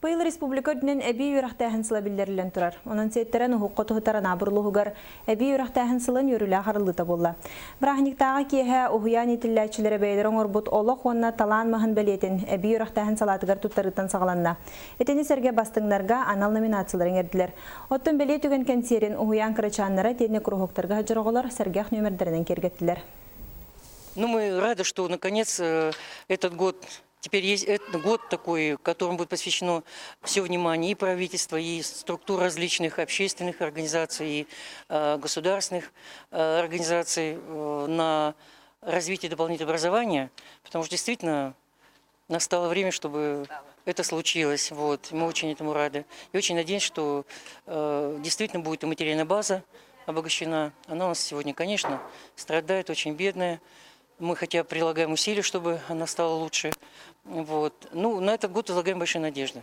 Быйыл республика дүнен әбей үрәхтәһен сыла билләрилән турар. Онан сәйттәрен уһуққа туһутарана бурлуһугар әбей үрәхтәһен сылын йөрүлә харылыта булла. Брахниктагы киһә уһуян итилләчләре бәйләрен орбут олох онна талан маһын белетен әбей үрәхтәһен салатыгар туттарыттан сагаланна. Этени сәргә бастыңнарга анал номинацияларын эрдиләр. Оттан беле түгән кәнсерин уһуян кырычаннары тәне курухоктарга җырыголар сәргәх номерләреннән кергәттеләр. Ну, мы рады, что наконец этот год, теперь есть год такой, которому будет посвящено все внимание и правительства, и структур различных общественных организаций, и государственных организаций на развитие дополнительного образования, потому что действительно настало время, чтобы это случилось. Вот. Мы очень этому рады. И очень надеемся, что действительно будет и материальная база обогащена. Она у нас сегодня, конечно, страдает, очень бедная. Мы хотя бы прилагаем усилия, чтобы она стала лучше. Вот. Ну, на этот год возлагаем большие надежды.